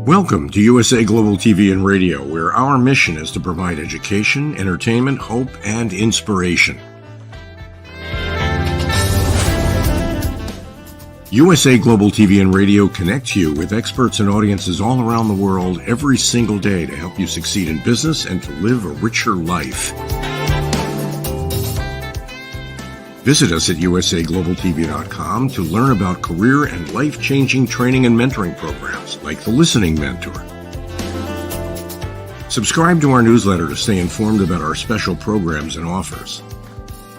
Welcome to USA Global TV and Radio, where our mission is to provide education, entertainment, hope, and inspiration. USA Global TV and Radio connects you with experts and audiences all around the world every single day to help you succeed in business and to live a richer life. Visit us at usaglobaltv.com to learn about career and life-changing training and mentoring programs like the Listening Mentor. Subscribe to our newsletter to stay informed about our special programs and offers.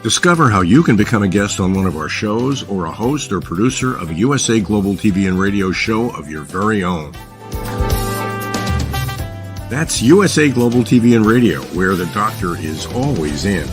Discover how you can become a guest on one of our shows or a host or producer of a USA Global TV and Radio show of your very own. That's USA Global TV and Radio, where the doctor is always in.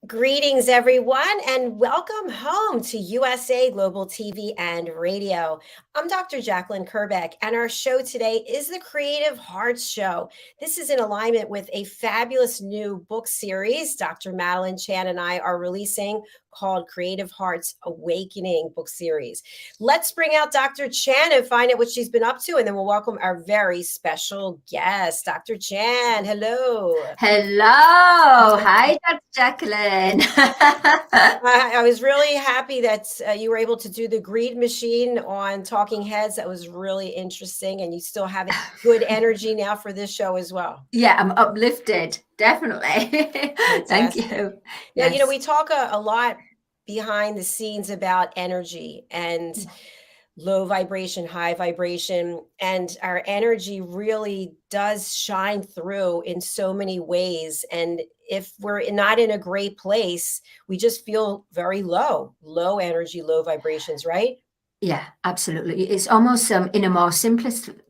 Greetings, everyone, and welcome home to USA Global TV and Radio. I'm Dr. Jacalyn Kerbeck, and our show today is the Creative Hearts Show. This is in alignment with a fabulous new book series Dr. Madalene Chan and I are releasing called Creative Hearts Awakening book series. Let's bring out Dr. Chan and find out what she's been up to, and then we'll welcome our very special guest, Dr. Chan. Hello. Hello. Hi, Dr. Jacalyn. I was really happy that you were able to do the greed machine on Talking Heads. That was really interesting, and you still have good energy now for this show as well. Yeah, I'm uplifted. Definitely. Thank you. Now, yes. We talk a lot behind the scenes about energy and low vibration, high vibration, and our energy really does shine through in so many ways. And if we're not in a great place, we just feel very low energy, low vibrations, right? Yeah, absolutely. It's almost in a more simplistic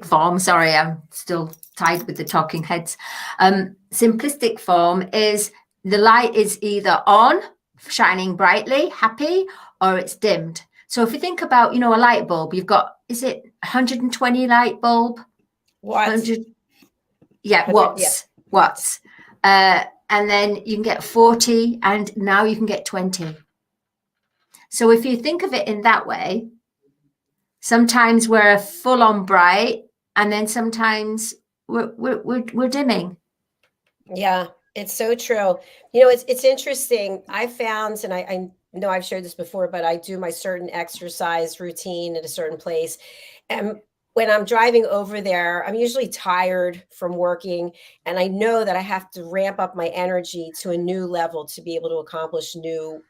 form. Sorry, I'm still tied with the Talking Heads. Simplistic form is the light is either on, shining brightly, happy, or it's dimmed. So if you think about, a light bulb, you've got, is it 120 light bulb? Watts. Yeah, watts. Yeah. Watts. And then you can get 40, and now you can get 20. So if you think of it in that way, sometimes we're full on bright, and then sometimes we're dimming. Yeah, it's so true. It's interesting. I found, and I know I've shared this before, but I do my certain exercise routine at a certain place. And when I'm driving over there, I'm usually tired from working, and I know that I have to ramp up my energy to a new level to be able to accomplish new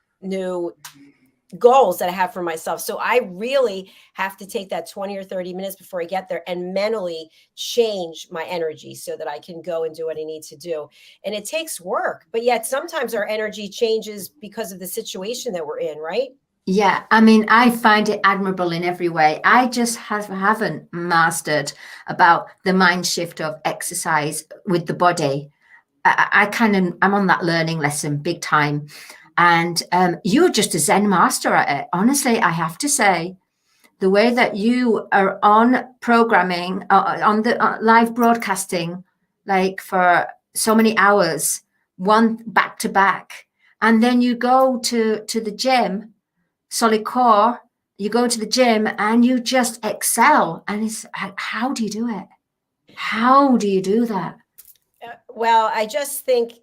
goals that I have for myself. So I really have to take that 20 or 30 minutes before I get there and mentally change my energy so that I can go and do what I need to do. And it takes work, but yet sometimes our energy changes because of the situation that we're in, right? Yeah, I mean, I find it admirable in every way. I just haven't mastered about the mind shift of exercise with the body. I'm on that learning lesson big time. And you're just a Zen master at it. Honestly, I have to say, the way that you are on programming, on the live broadcasting, like for so many hours, one back to back, and then you go to the gym, solid core, you go to the gym and you just excel. And it's, how do you do it? How do you do that? Well, I just think,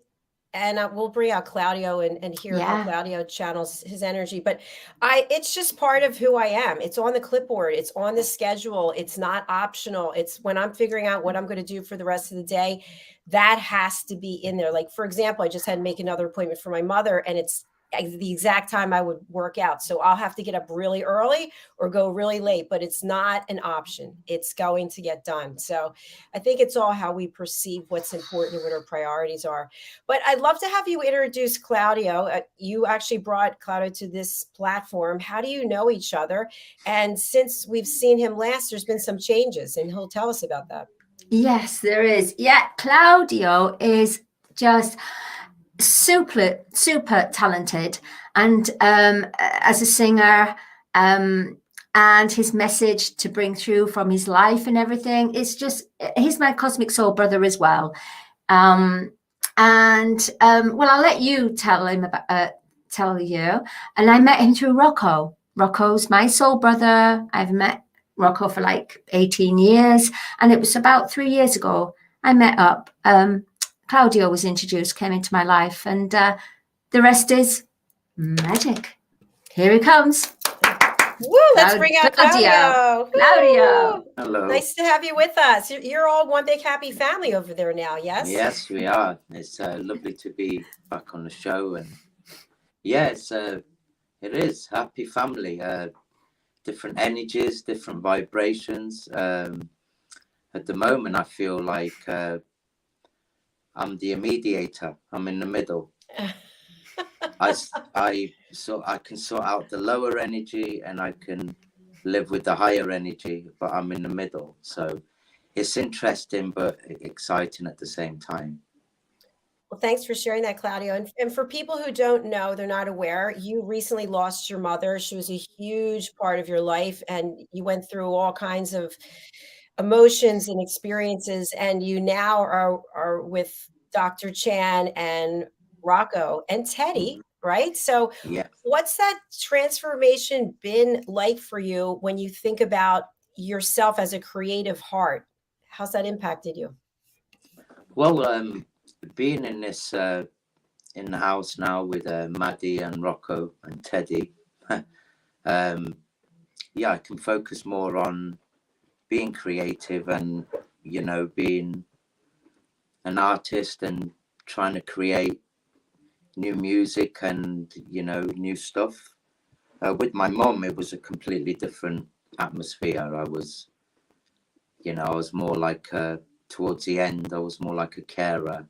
and we'll bring out Claudio and hear how Claudio channels his energy. But it's just part of who I am. It's on the clipboard. It's on the schedule. It's not optional. It's when I'm figuring out what I'm going to do for the rest of the day, that has to be in there. Like, for example, I just had to make another appointment for my mother, and it's the exact time I would work out. So I'll have to get up really early or go really late, but it's not an option. It's going to get done. So I think it's all how we perceive what's important and what our priorities are. But I'd love to have you introduce Claudio. You actually brought Claudio to this platform. How do you know each other? And since we've seen him last, there's been some changes, and he'll tell us about that. Yes, there is. Yeah, Claudio is just super talented, and as a singer, and his message to bring through from his life and everything, it's just, he's my cosmic soul brother as well. And well, I'll let you tell him about tell you. And I met him through Rocco. Rocco's my soul brother. I've met Rocco for like 18 years, and it was about 3 years ago I met up. Claudio was introduced, came into my life, and the rest is magic. Here he comes. Woo, let's bring out Claudio. Claudio. Hello. Nice to have you with us. You're all one big happy family over there now, yes? Yes, we are. It's lovely to be back on the show, and yeah, it is happy family. Different energies, different vibrations. At the moment, I feel like I'm the mediator. I'm in the middle. I can sort out the lower energy, and I can live with the higher energy, but I'm in the middle. So it's interesting but exciting at the same time. Well, thanks for sharing that, Claudio. And for people who don't know, they're not aware, you recently lost your mother. She was a huge part of your life, and you went through all kinds of emotions and experiences, and you now are with Dr. Chan and Rocco and Teddy, right? So Yeah. what's that transformation been like for you when you think about yourself as a creative heart? How's that impacted you? Well, being in this in the house now with Maddie and Rocco and Teddy, yeah, I can focus more on being creative and, you know, being an artist and trying to create new music and, you know, new stuff. With my mum, it was a completely different atmosphere. I was more like towards the end, I was more like a carer.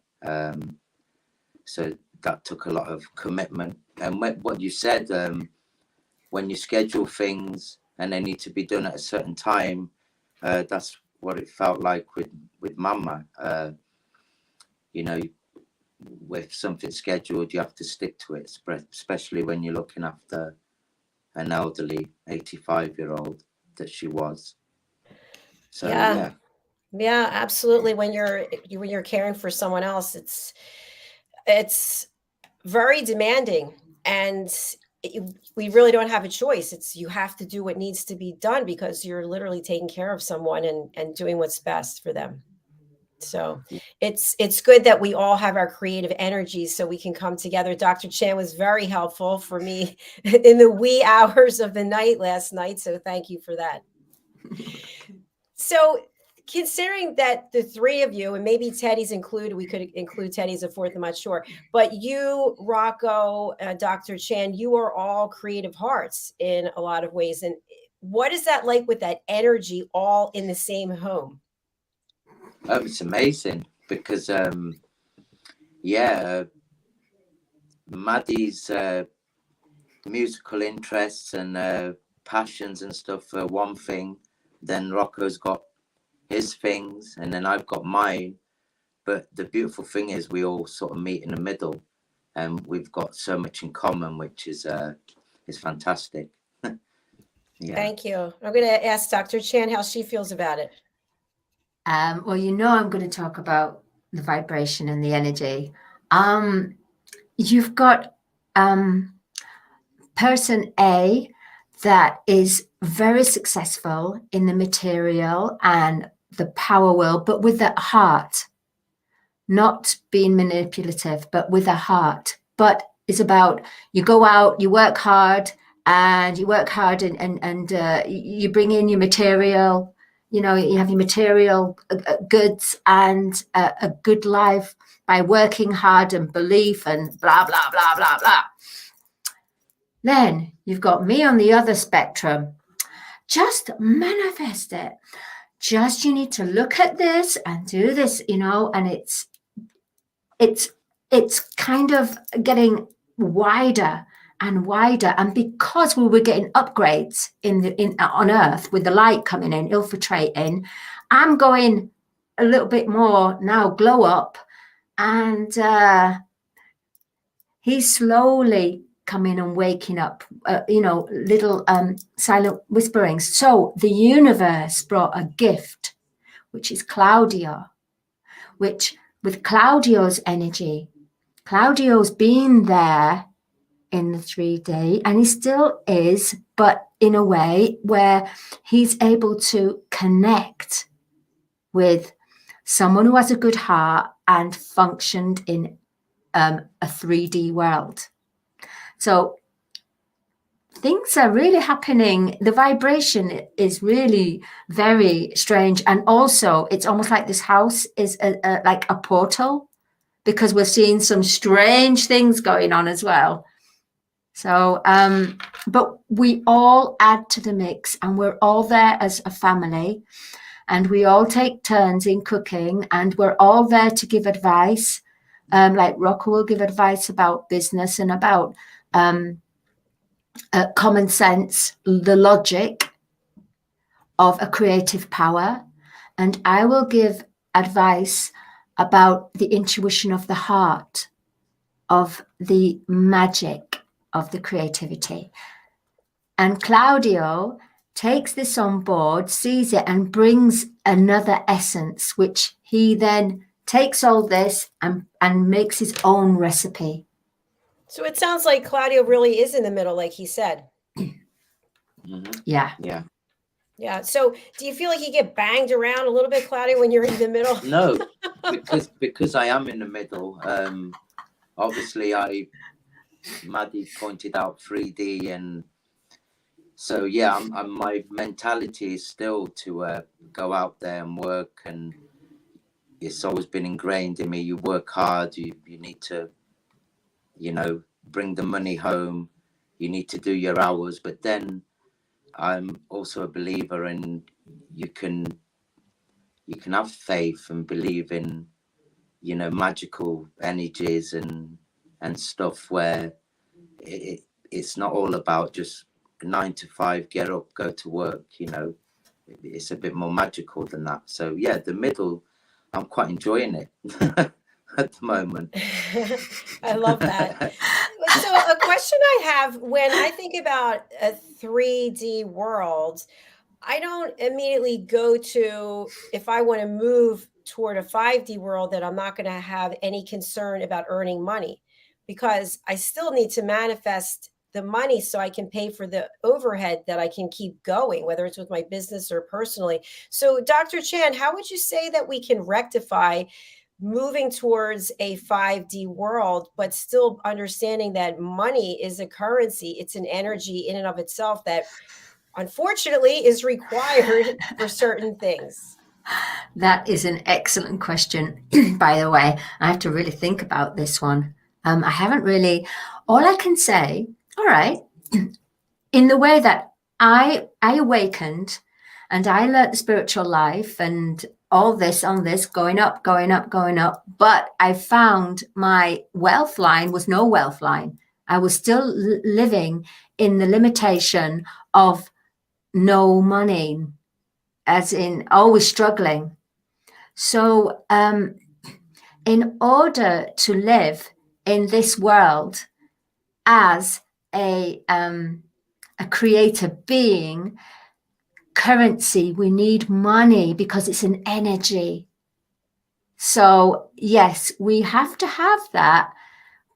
So that took a lot of commitment. And what you said, when you schedule things and they need to be done at a certain time, that's what it felt like with Mama. You know, with something scheduled, you have to stick to it, especially when you're looking after an elderly 85-year-old that she was. So yeah, absolutely. When you're caring for someone else, it's very demanding, and we really don't have a choice. You have to do what needs to be done because you're literally taking care of someone and doing what's best for them. So it's good that we all have our creative energies so we can come together. Dr. Chan was very helpful for me in the wee hours of the night last night. So thank you for that. So considering that the three of you, and maybe Teddy's included, we could include Teddy as a fourth, I'm not sure, but you, Rocco, Dr. Chan, you are all creative hearts in a lot of ways. And what is that like with that energy all in the same home? Oh, it's amazing because, Maddie's musical interests and passions and stuff are one thing. Then Rocco's got his things, and then I've got mine. But the beautiful thing is we all sort of meet in the middle, and we've got so much in common, which is fantastic. Yeah. Thank you. I'm going to ask Dr. Chan how she feels about it. Well, you know, I'm going to talk about the vibration and the energy. You've got person A that is very successful in the material and the power world, but with that heart, not being manipulative, but with a heart. But it's about, you go out, you work hard, and you bring in your material. You know, you have your material goods and a good life by working hard and belief and blah, blah, blah, blah, blah. Then you've got me on the other spectrum. Just manifest it. Just, you need to look at this and do this, you know, and it's kind of getting wider and wider. And because we were getting upgrades on Earth with the light coming in, infiltrating, I'm going a little bit more now, glow up, and he's slowly coming and waking up, little silent whisperings. So the universe brought a gift, which is Claudio, which with Claudio's energy. Claudio's been there in the 3D, and he still is, but in a way where he's able to connect with someone who has a good heart and functioned in a 3D world. So things are really happening. The vibration is really very strange. And also it's almost like this house is like a portal, because we're seeing some strange things going on as well. So, but we all add to the mix, and we're all there as a family, and we all take turns in cooking, and we're all there to give advice. Like Rocco will give advice about business and about common sense, the logic of a creative power. And I will give advice about the intuition of the heart, of the magic of the creativity. And Claudio takes this on board, sees it, and brings another essence, which he then takes all this and makes his own recipe. So it sounds like Claudio really is in the middle, like he said. Yeah. Yeah. Yeah. So do you feel like you get banged around a little bit, Claudio, when you're in the middle? No, because I am in the middle. Obviously, Maddie pointed out 3D, and so yeah, my mentality is still to go out there and work, and it's always been ingrained in me. You work hard. You need to, bring the money home. You need to do your hours, but then I'm also a believer in you can have faith and believe in, magical energies and stuff where it's not all about just 9 to 5, get up, go to work. It's a bit more magical than that. So yeah, the middle, I'm quite enjoying it at the moment. I love that. So a question I have, when I think about a 3D world, I don't immediately go to, if I want to move toward a 5D world, that I'm not going to have any concern about earning money, because I still need to manifest the money so I can pay for the overhead that I can keep going, whether it's with my business or personally. So Dr. Chan, how would you say that we can rectify moving towards a 5D world, but still understanding that money is a currency? It's an energy in and of itself that unfortunately is required for certain things. That is an excellent question. By the way, I have to really think about this one. I haven't really, all I can say, all right, in the way that I awakened and I learned the spiritual life and all this on this, going up, but I found my wealth line was no wealth line. I was still living in the limitation of no money, as in always struggling. So in order to live in this world as a creator being, currency, we need money because it's an energy. So yes, we have to have that,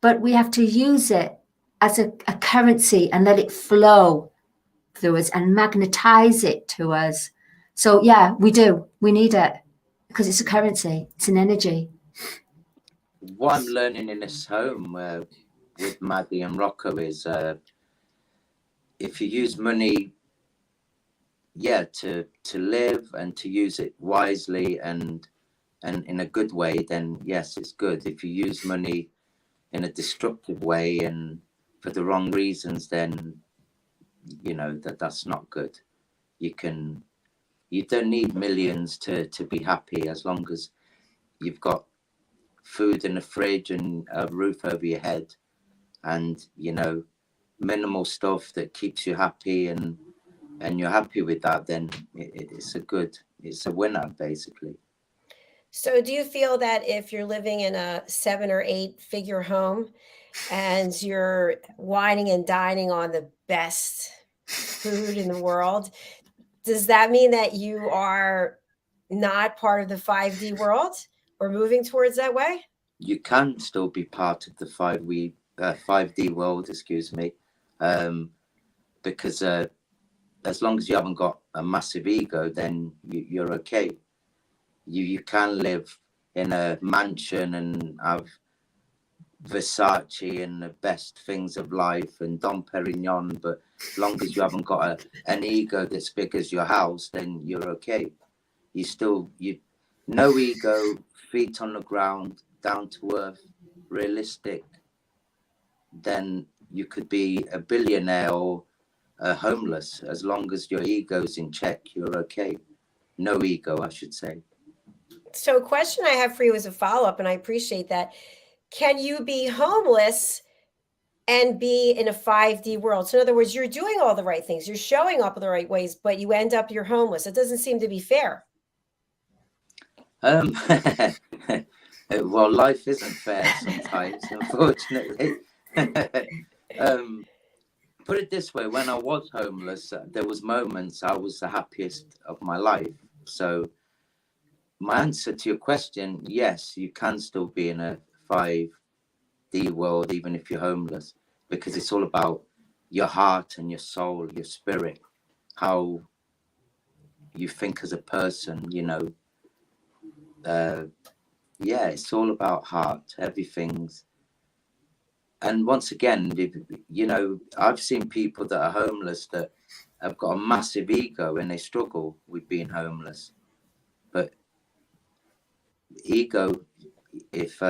but we have to use it as a currency and let it flow through us and magnetize it to us. So yeah, we need it because it's a currency, it's an energy. What I'm learning in this home with Maddie and Rocco is if you use money to live and to use it wisely and in a good way, then yes, it's good. If you use money in a destructive way and for the wrong reasons, then that's not good. You don't need millions to be happy, as long as you've got food in the fridge and a roof over your head and minimal stuff that keeps you happy and you're happy with that, then it's a winner basically. So do you feel that if you're living in a 7 or 8 figure home and you're whining and dining on the best food in the world, does that mean that you are not part of the 5D world? or moving towards that way? You can still be part of the 5D world, excuse me, because as long as you haven't got a massive ego, then you're okay. You can live in a mansion and have Versace and the best things of life and Dom Perignon, but as long as you haven't got an ego that's big as your house, then you're okay. No ego, feet on the ground, down to earth, realistic. Then you could be a billionaire or homeless. As long as your ego's in check, you're okay. No ego, I should say. So a question I have for you as a follow-up, and I appreciate that. Can you be homeless and be in a 5D world? So in other words, you're doing all the right things, you're showing up in the right ways, but you end up, you're homeless. It doesn't seem to be fair. Well, life isn't fair sometimes, unfortunately. Put it this way, when I was homeless, there was moments I was the happiest of my life. So my answer to your question, yes, you can still be in a 5D world, even if you're homeless, because it's all about your heart and your soul, your spirit, how you think as a person, you know. Yeah, it's all about heart, everything's. And once again, you know, I've seen people that are homeless that have got a massive ego and they struggle with being homeless. But ego, if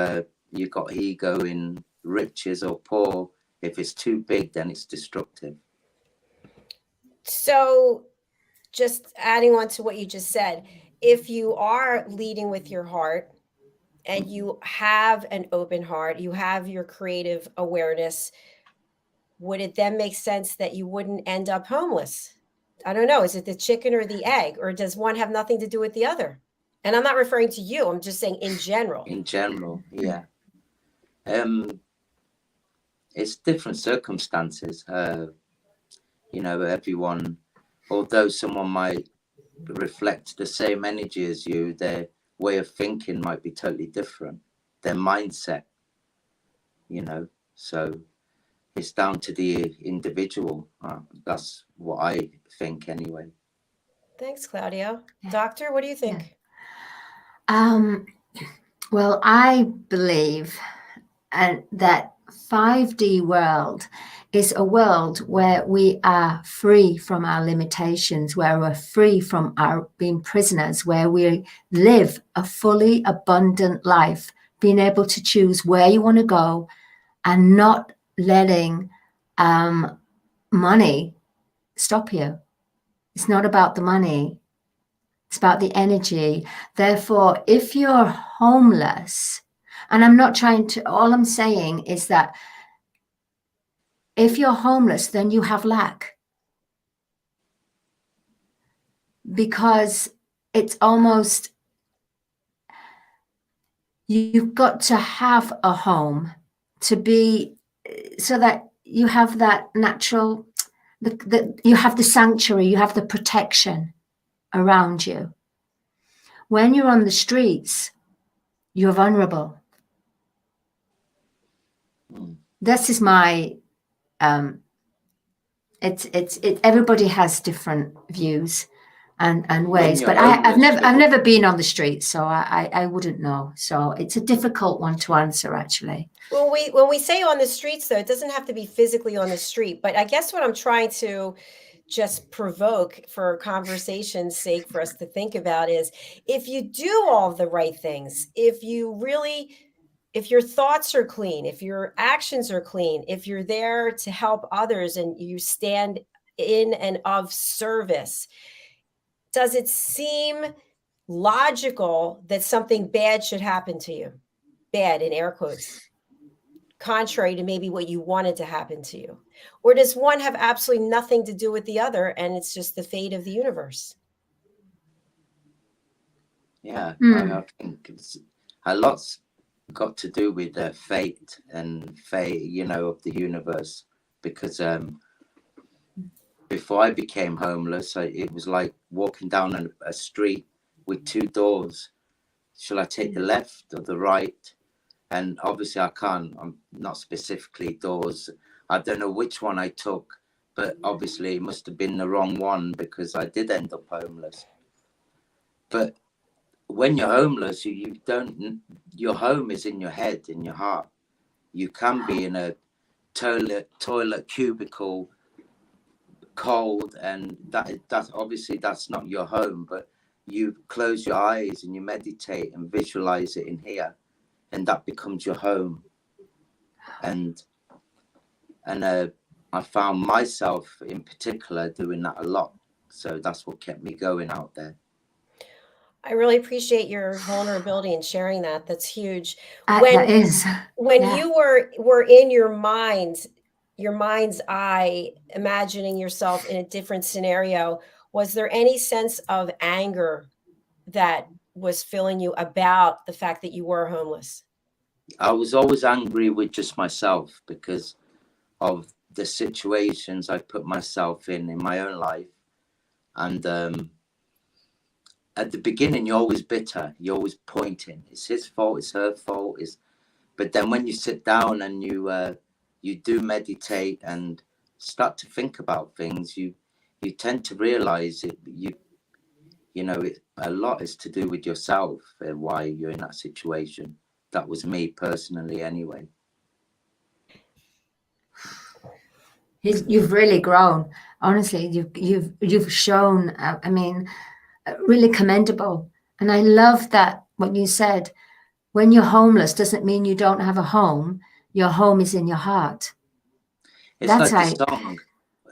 you got ego in riches or poor, if it's too big, then it's destructive. So just adding on to what you just said, if you are leading with your heart and you have an open heart, you have your creative awareness, would it then make sense that you wouldn't end up homeless? I don't know. Is it the chicken or the egg, or does one have nothing to do with the other? And I'm not referring to you. I'm just saying in general. In general, yeah. It's different circumstances. You know, everyone, although someone might reflect the same energy as you, their way of thinking might be totally different. Their mindset, you know, so it's down to the individual. That's what I think anyway. Thanks, Claudio. Yeah. Doctor, what do you think? Yeah. Well, I believe that 5D world is a world where we are free from our limitations, where we're free from our being prisoners, where we live a fully abundant life, being able to choose where you want to go and not letting money stop you. It's not about the money. It's about the energy. Therefore, if you're homeless, and I'm not trying to, all I'm saying is that if you're homeless, then you have lack. Because it's almost, you've got to have a home to be, so that you have that natural, you have the sanctuary, you have the protection around you. When you're on the streets, you're vulnerable. This is my, everybody has different views and ways, but I've never been on the streets, so I wouldn't know. So it's a difficult one to answer, actually. Well, when we say on the streets, though, it doesn't have to be physically on the street, but I guess what I'm trying to just provoke for conversation's sake for us to think about is, if you do all the right things, if your thoughts are clean, if your actions are clean, if you're there to help others and you stand in and of service, does it seem logical that something bad should happen to you? Bad in air quotes. Contrary to maybe what you wanted to happen to you? Or does one have absolutely nothing to do with the other and it's just the fate of the universe? Yeah, I think it's a lot's got to do with fate, you know, of the universe, because before I became homeless, it was like walking down a street with two doors. shall I take the left or the right? And obviously I'm not specifically doors. I don't know which one I took, but obviously it must have been the wrong one because I did end up homeless. But when you're homeless, your home is in your head, in your heart. You can be in a toilet cubicle, cold, and that's obviously that's not your home, but you close your eyes and you meditate and visualize it in here, and that becomes your home. And I found myself in particular doing that a lot, so that's what kept me going out there. I really appreciate your vulnerability and sharing that. That's huge. That is. When you were in your mind's eye, imagining yourself in a different scenario, was there any sense of anger that was filling you about the fact that you were homeless? I was always angry with just myself because of the situations I put myself in my own life. And at the beginning, you're always bitter. You're always pointing. It's his fault. It's her fault. But then when you sit down and you do meditate and start to think about things, you tend to realize it. A lot is to do with yourself and why you're in that situation. That was me personally, anyway. You've really grown. Honestly, you've shown. I mean, really commendable. And I love that what you said. When you're homeless, doesn't mean you don't have a home. Your home is in your heart. It's that's like the song.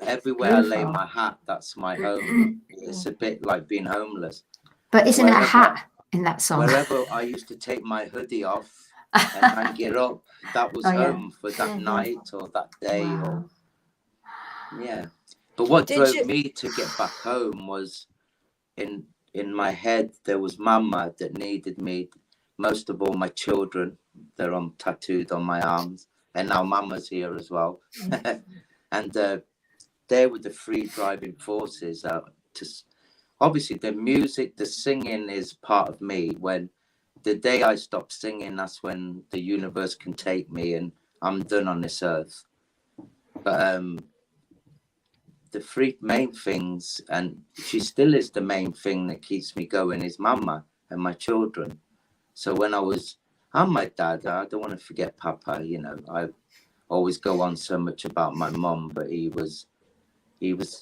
Everywhere beautiful. I lay my hat, that's my home. It's a bit like being homeless. But isn't it a hat in that song? Wherever I used to take my hoodie off and hang it up, that was home for that night or that day. Wow. But what drove me to get back home was in my head, there was Mama that needed me. Most of all, my children, they're tattooed on my arms. And now Mama's here as well. And they were the three driving forces. Obviously, the music, the singing is part of me. When the day I stop singing, that's when the universe can take me and I'm done on this earth. But the three main things, and she still is the main thing that keeps me going, is Mama and my children. So when I'm my dad, I don't want to forget Papa. I always go on so much about my mom, but he was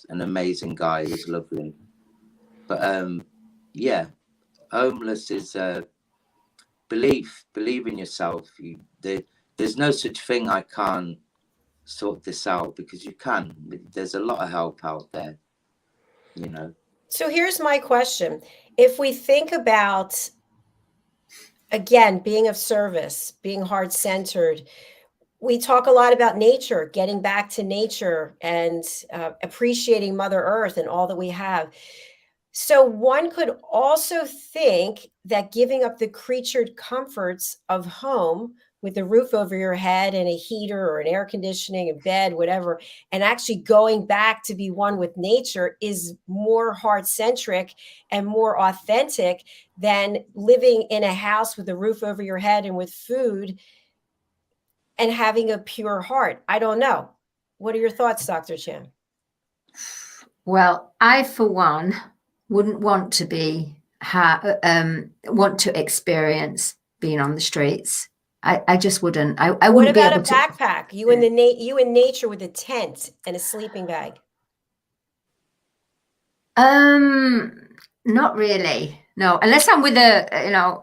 an amazing guy. He was lovely. But homeless is believe in yourself. There's no such thing I can't sort this out, because you can. There's a lot of help out there, So here's my question. If we think about, again, being of service, being heart-centered, we talk a lot about nature, getting back to nature and appreciating Mother Earth and all that we have. So one could also think that giving up the creatured comforts of home with a roof over your head and a heater or an air conditioning, a bed, whatever, and actually going back to be one with nature is more heart-centric and more authentic than living in a house with a roof over your head and with food and having a pure heart. I don't know. What are your thoughts, Dr. Chan? Well, I, for one, wouldn't want to want to experience being on the streets. I just wouldn't. I wouldn't. What about a backpack? You in nature with a tent and a sleeping bag? Not really. No, unless I'm with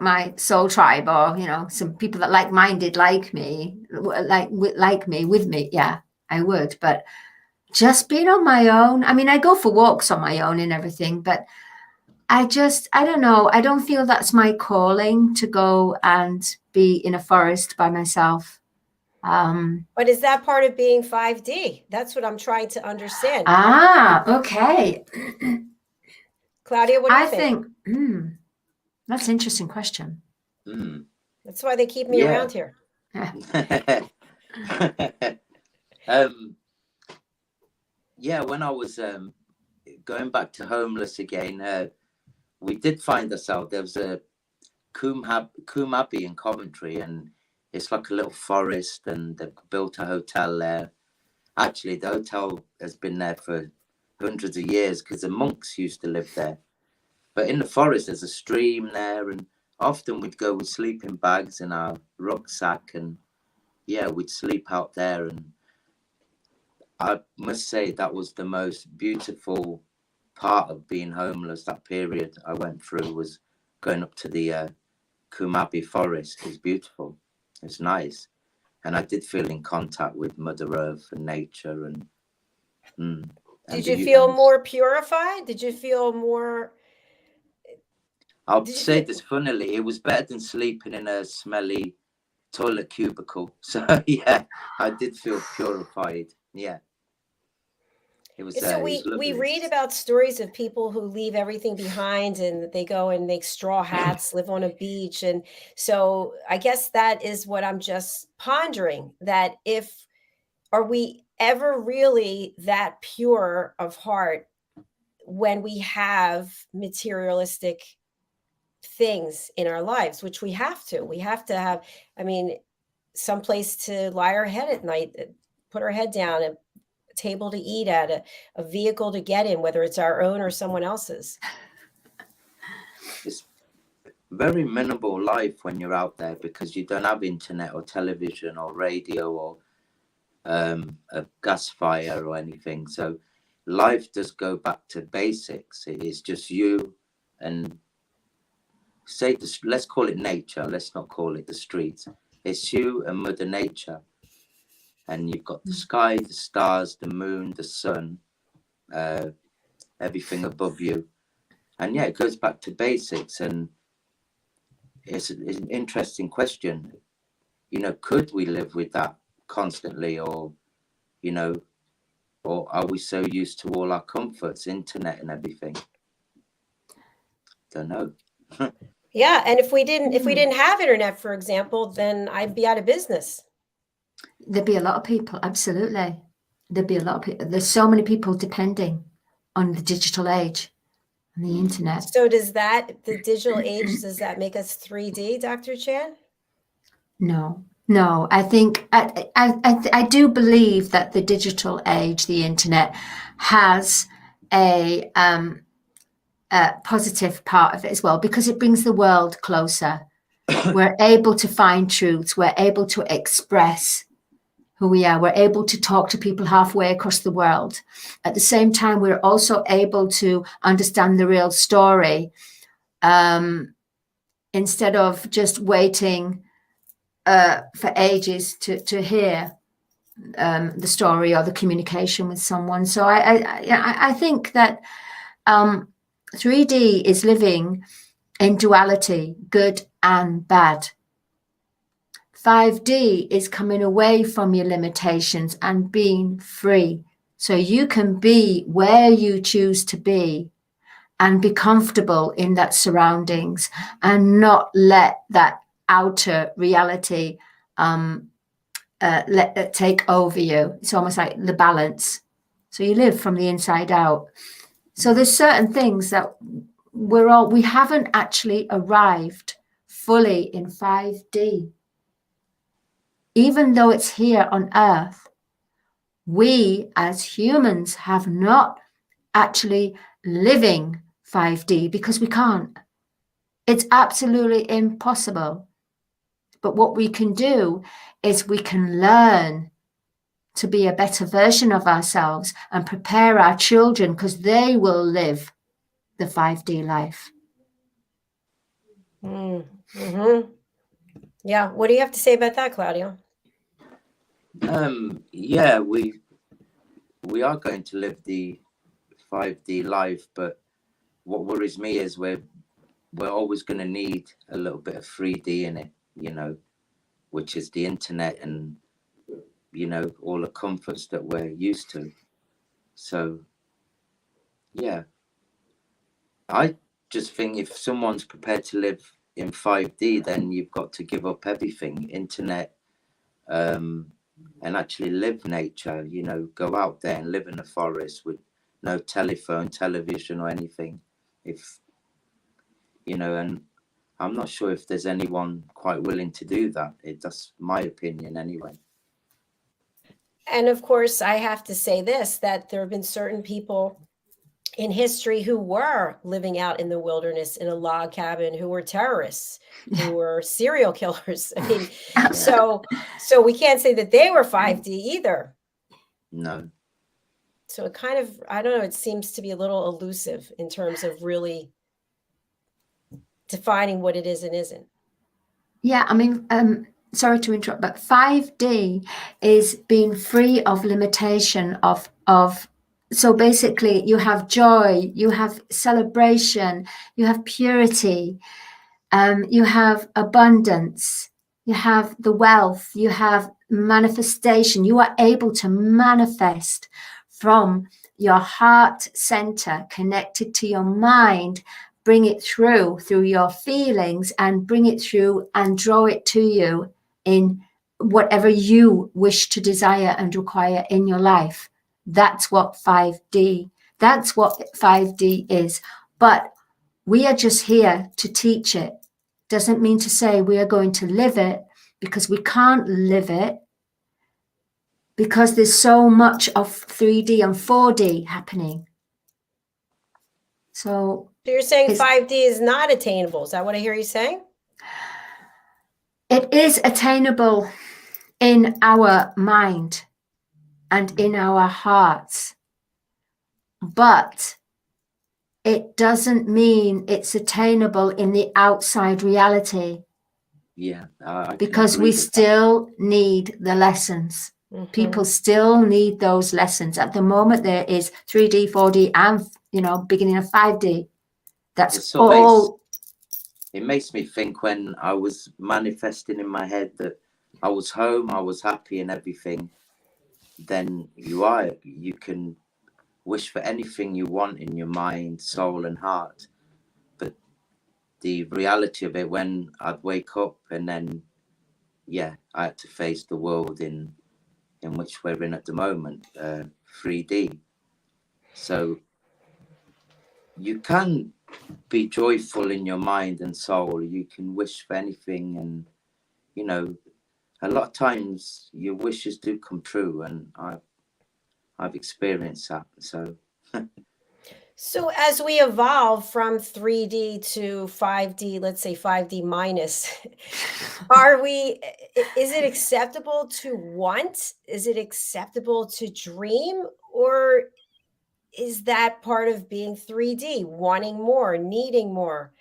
my soul tribe, or some people that like-minded like me. Yeah, I would. But just being on my own. I mean, I go for walks on my own and everything, but I don't know. I don't feel that's my calling to go and be in a forest by myself. But is that part of being 5D? That's what I'm trying to understand. Okay. Claudia, what do you think? I think that's an interesting question. That's why they keep me around here. When I was going back to homeless again, we did find ourselves. There was Coombe Abbey in Coventry, and it's like a little forest, and they've built a hotel there. Actually, the hotel has been there for hundreds of years because the monks used to live there. But in the forest, there's a stream there, and often we'd go with sleeping bags in our rucksack, and yeah, we'd sleep out there. And I must say that was the most beautiful part of being homeless. That period I went through was going up to the Coombe Abbey forest. It was beautiful. It's nice, and I did feel in contact with Mother Earth and nature. And did you feel more purified? Did you feel more? I'll say this funnily, it was better than sleeping in a smelly toilet cubicle. So yeah, I did feel purified. Yeah. It was, so we read about stories of people who leave everything behind and they go and make straw hats, live on a beach. And so I guess that is what I'm just pondering, that are we ever really that pure of heart when we have materialistic things in our lives, which we have to have, I mean, some place to lie our head at night, put our head down, a table to eat at, a vehicle to get in, whether it's our own or someone else's. It's very minimal life when you're out there because you don't have internet or television or radio or a gas fire or anything. So life does go back to basics. It is just you and let's call it nature. Let's not call it the streets. It's you and Mother Nature. And you've got the sky, the stars, the moon, the sun, everything above you. And yeah, it goes back to basics. And it's an interesting question. You know, could we live with that constantly, or, you know, or are we so used to all our comforts, internet and everything? Don't know. Yeah, and if we didn't have internet, for example, then I'd be out of business. There'd be a lot of people, absolutely. There'd be a lot of people. There's so many people depending on the digital age and the internet. So the digital age, does that make us 3D, Dr. Chan? No, I think I do believe that the digital age, the internet, has a positive part of it as well, because it brings the world closer. We're able to find truths. We're able to express who we are. We're able to talk to people halfway across the world. At the same time, we're also able to understand the real story instead of just waiting for ages to hear the story or the communication with someone. So I think that 3D is living in duality, good and bad. 5D is coming away from your limitations and being free. So you can be where you choose to be and be comfortable in that surroundings and not let that outer reality let that take over you. It's almost like the balance. So you live from the inside out. So there's certain things that we haven't actually arrived fully in 5D. Even though it's here on Earth, we as humans have not actually living 5D because we can't. It's absolutely impossible. But what we can do is we can learn to be a better version of ourselves and prepare our children, because they will live the 5D life. Mm-hmm. Yeah. What do you have to say about that, Claudio? Yeah, we are going to live the 5D life, but what worries me is we're always going to need a little bit of 3D in it, you know, which is the internet and, you know, all the comforts that we're used to. So, yeah, I just think if someone's prepared to live in 5D, then you've got to give up everything, internet, and actually live nature, you know, go out there and live in the forest with no telephone, television or anything. If, you know, and I'm not sure if there's anyone quite willing to do that. That's my opinion anyway. And of course, I have to say this, that there have been certain people in history who were living out in the wilderness in a log cabin, who were terrorists, who were serial killers. I mean, so we can't say that they were 5D either. No. So it kind of, I don't know, it seems to be a little elusive in terms of really defining what it is and isn't. Yeah, I mean, sorry to interrupt, but 5D is being free of limitation of so basically you have joy, you have celebration, you have purity, you have abundance, you have the wealth, you have manifestation. You are able to manifest from your heart center connected to your mind, bring it through your feelings, and bring it through and draw it to you in whatever you wish to desire and require in your life. That's what 5D is. But we are just here to teach it. Doesn't mean to say we are going to live it, because we can't live it, because there's so much of 3D and 4D happening. So you're saying 5D is not attainable. Is that what I hear you saying? It is attainable in our mind and in our hearts, but it doesn't mean it's attainable in the outside reality. Yeah. Because we still need the lessons. Mm-hmm. People still need those lessons. At the moment, there is 3D, 4D, and, beginning of 5D. That's all. It makes me think when I was manifesting in my head that I was home, I was happy and everything, then you can wish for anything you want in your mind, soul and heart. But the reality of it, when I'd wake up and then, I had to face the world in which we're in at the moment, 3D. So you can be joyful in your mind and soul. You can wish for anything, and a lot of times your wishes do come true, and I've experienced that. So as we evolve from 3D to 5D, let's say 5D minus, is it acceptable to want? Is it acceptable to dream? Or is that part of being 3D, wanting more, needing more?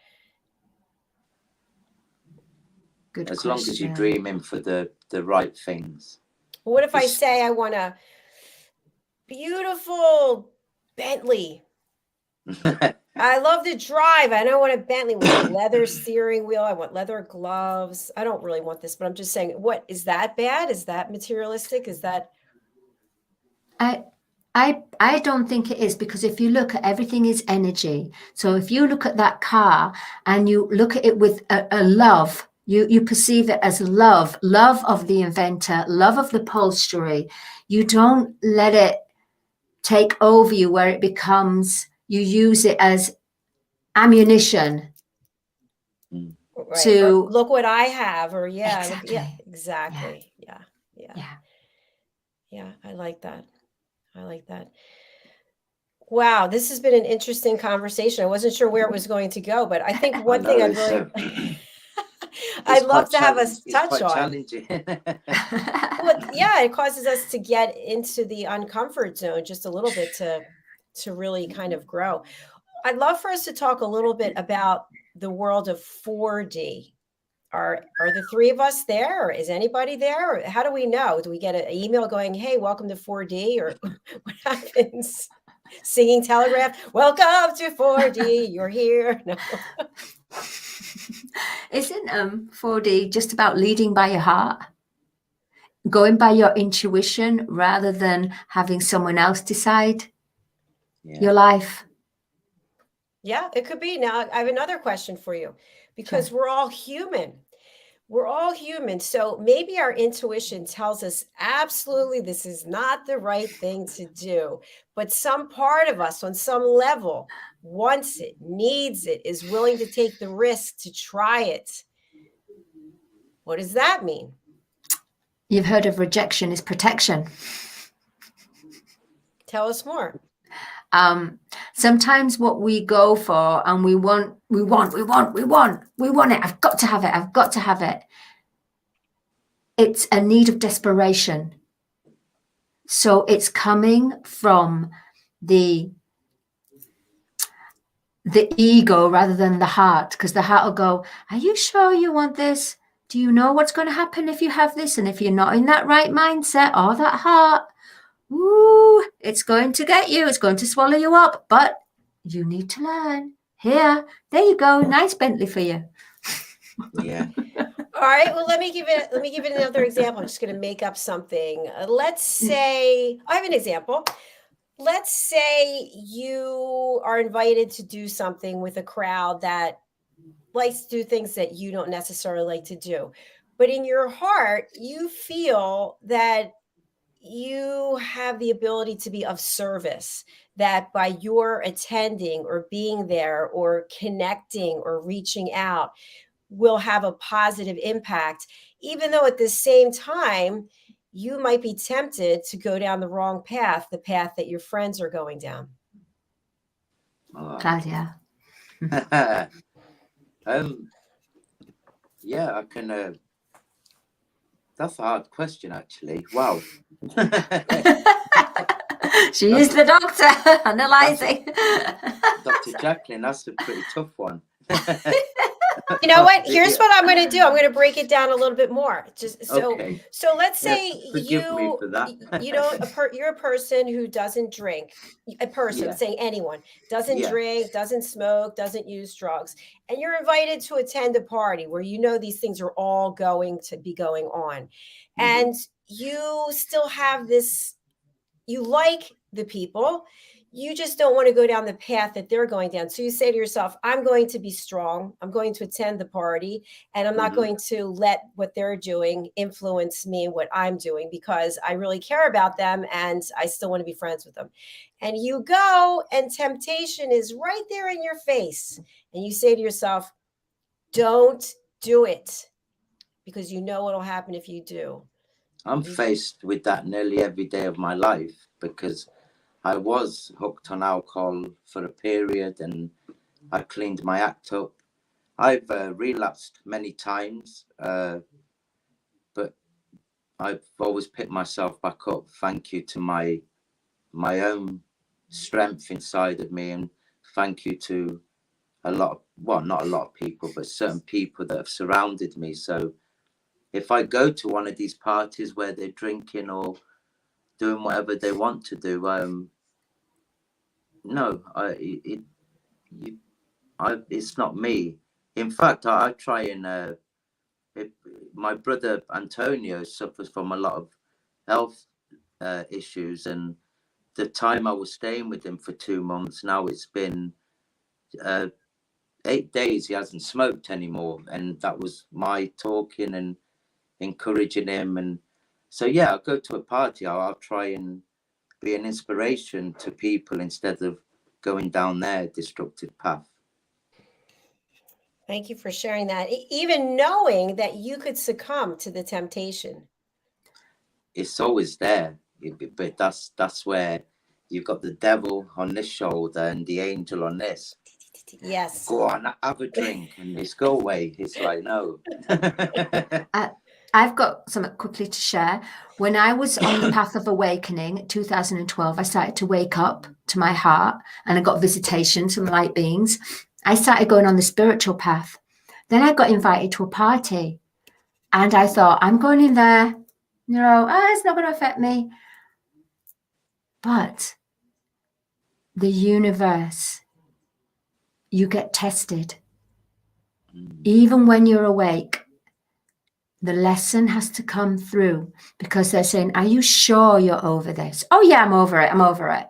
Good as question. Long as you're dreaming for the right things. What if I say I want a beautiful Bentley? I love to drive. I don't want a Bentley with a leather steering wheel. I want leather gloves. I don't really want this, but I'm just saying, what is that bad? Is that materialistic? Is that? I don't think it is, because if you look at everything is energy. So if you look at that car and you look at it with a love, you perceive it as love of the inventor, love of the upholstery. You don't let it take over you where it becomes, you use it as ammunition. Right. To look what I have, or exactly. Exactly. Yeah. I like that. Wow, this has been an interesting conversation. I wasn't sure where it was going to go, but I think one thing I'd really I'd love to have us touch on. Challenging. Well, it causes us to get into the uncomfort zone just a little bit to really kind of grow. I'd love for us to talk a little bit about the world of 4D. Are the three of us there? Or is anybody there? Or how do we know? Do we get an email going, hey, welcome to 4D? Or what happens? Singing telegraph, welcome to 4D, you're here. No. Isn't 4D just about leading by your heart? Going by your intuition rather than having someone else decide your life? Yeah, it could be. Now, I have another question for you, because we're all human. We're all human. So maybe our intuition tells us absolutely this is not the right thing to do. But some part of us on some level wants it, needs it, is willing to take the risk to try it. What does that mean? You've heard of rejection is protection. Tell us more. Sometimes what we go for and we want it. I've got to have it. I've got to have it. It's a need of desperation. So it's coming from the ego rather than the heart, because the heart will go, are you sure you want this? Do you know what's going to happen if you have this? And if you're not in that right mindset or that heart, ooh, it's going to get you. It's going to swallow you up. But you need to learn. Here, there you go. Nice Bentley for you. Yeah. All right. Well, let me give it another example. I'm just going to make up something. Let's say I have an example. Let's say you are invited to do something with a crowd that likes to do things that you don't necessarily like to do. But in your heart, you feel that you have the ability to be of service, that by your attending or being there or connecting or reaching out will have a positive impact, even though at the same time, you might be tempted to go down the wrong path, the path that your friends are going down. Claudia. Yeah, I can. That's a hard question, actually. Wow. She is the doctor analyzing. Dr. Jacalyn, that's a pretty tough one. You know what? Here's what I'm going to do. I'm going to break it down a little bit more. Just so, Okay. so let's say Forgive me for that. you're a person who doesn't drink. A person, I'm saying anyone, doesn't drink, doesn't smoke, doesn't use drugs, and you're invited to attend a party where you know these things are all going to be going on, and you still have this. You like the people. You just don't want to go down the path that they're going down. So you say to yourself, I'm going to be strong. I'm going to attend the party, and I'm not going to let what they're doing influence me, what I'm doing, because I really care about them and I still want to be friends with them. And you go, and temptation is right there in your face. And you say to yourself, don't do it, because you know what'll happen if you do. I'm faced with that nearly every day of my life, because I was hooked on alcohol for a period and I cleaned my act up. I've relapsed many times, but I've always picked myself back up. Thank you to my own strength inside of me, and thank you to not a lot of people, but certain people that have surrounded me. So if I go to one of these parties where they're drinking or doing whatever they want to do, no, it's not me. In fact, I try and my brother Antonio suffers from a lot of health issues, and the time I was staying with him for 2 months, now it's been 8 days he hasn't smoked anymore, and that was my talking and encouraging him. And so I'll go to a party, I'll try and be an inspiration to people instead of going down their destructive path. Thank you for sharing that. Even knowing that you could succumb to the temptation. It's always there, but that's where you've got the devil on this shoulder and the angel on this. Yes. Go on, have a drink and just go away. It's like, no. I've got something quickly to share. When I was on the path of awakening, 2012, I started to wake up to my heart, and I got visitations from light beings. I started going on the spiritual path. Then I got invited to a party, and I thought, I'm going in there, it's not going to affect me. But the universe, you get tested. Even when you're awake, the lesson has to come through, because they're saying, are you sure you're over this? Oh yeah, I'm over it.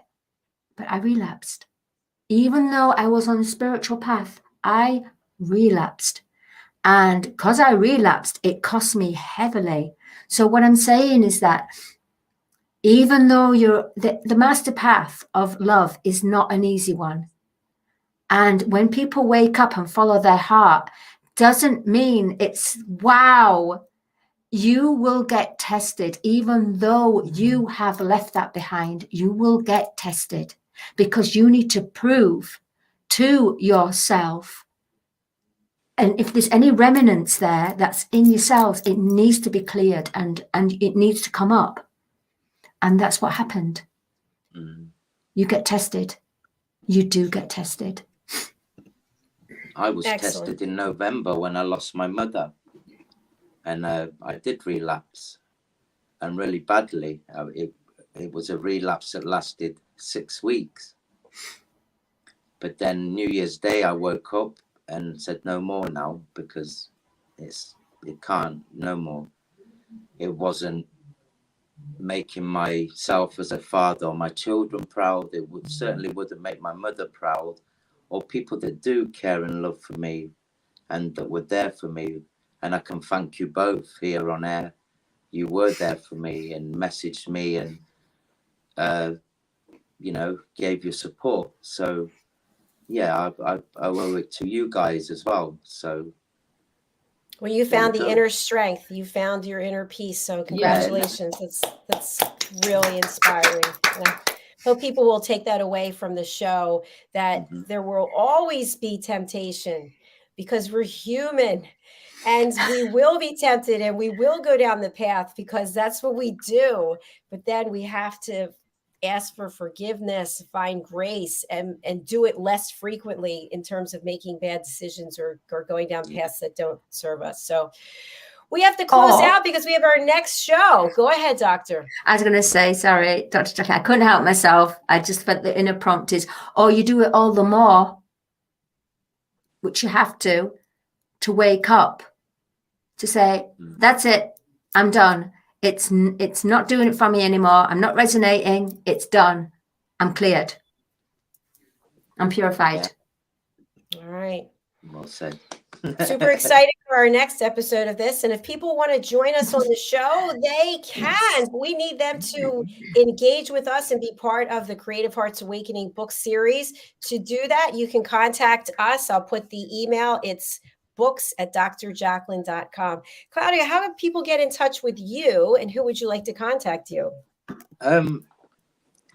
But I relapsed. Even though I was on the spiritual path, I relapsed. And because I relapsed, it cost me heavily. So what I'm saying is that even though the master path of love is not an easy one, And when people wake up and follow their heart, doesn't mean it's wow. You will get tested. Even though you have left that behind, you will get tested, because you need to prove to yourself. And if there's any remnants there that's in yourselves, it needs to be cleared, and it needs to come up. And that's what happened. You get tested. You do get tested. I was Excellent. tested in November when I lost my mother, and I did relapse, and really badly. It was a relapse that lasted 6 weeks. But then New Year's Day, I woke up and said no more now, because it can't, no more. It wasn't making myself as a father or my children proud. It certainly wouldn't make my mother proud, or people that do care and love for me and that were there for me. And I can thank you both here on air. You were there for me and messaged me and, you know, gave your support. So, yeah, I owe it to you guys as well. So, well, you found the inner strength. You found your inner peace. So congratulations. Yeah. That's really inspiring. Yeah. Hope people will take that away from the show, that there will always be temptation, because we're human, and we will be tempted and we will go down the path, because that's what we do. But then we have to ask for forgiveness, find grace, and do it less frequently in terms of making bad decisions or going down paths that don't serve us. So we have to close out because we have our next show. Go ahead, Doctor. I was going to say, sorry, Dr. Jacalyn, I couldn't help myself. I just felt the inner prompt is, you do it all the more, which you have to wake up, to say, that's it, I'm done. It's not doing it for me anymore. I'm not resonating. It's done. I'm cleared. I'm purified. All right. Well said. Super excited for our next episode of this. And if people want to join us on the show, they can. We need them to engage with us and be part of the Creative Hearts Awakening book series. To do that, you can contact us. I'll put the email. It's books@drjacalyn.com. Claudia, how do people get in touch with you, and who would you like to contact you?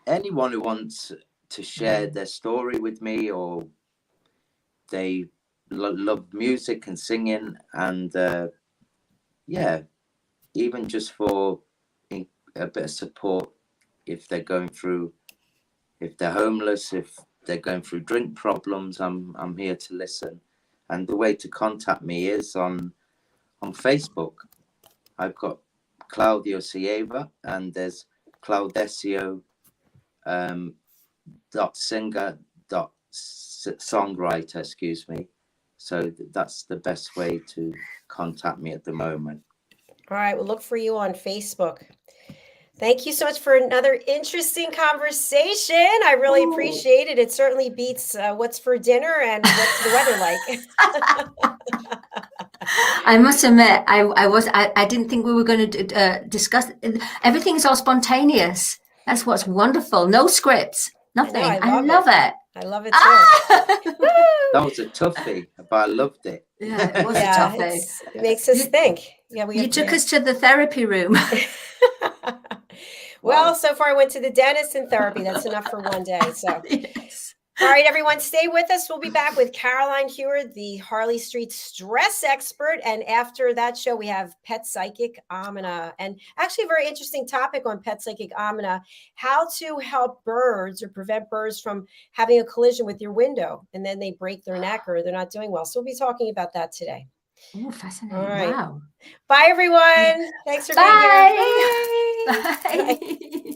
Anyone who wants to share their story with me, or they love music and singing, and even just for a bit of support if they're homeless, if they're going through drink problems, I'm here to listen. And the way to contact me is on Facebook. I've got Claudio Saieva, and there's Claudesio .singer.songwriter, excuse me. So that's the best way to contact me at the moment. All right, we'll look for you on Facebook. Thank you so much for another interesting conversation. I really appreciate it. It certainly beats what's for dinner and what's the weather like. I must admit, I didn't think we were going to discuss. Everything's all spontaneous. That's what's wonderful. No scripts, nothing. I love it. I love it too. That was a toughie, but I loved it. Yeah, it was a toughie. It makes us think. Yeah, you took us to the therapy room. Well, so far I went to the dentist and therapy. That's enough for one day. So, yes. All right, everyone, stay with us. We'll be back with Caroline Hewer, the Harley Street stress expert. And after that show, we have Pet Psychic Amina. And actually a very interesting topic on Pet Psychic Amina, how to help birds or prevent birds from having a collision with your window, and then they break their neck or they're not doing well. So we'll be talking about that today. Oh, fascinating. All right. Wow. Bye, everyone. Thanks for being here. Bye. Bye.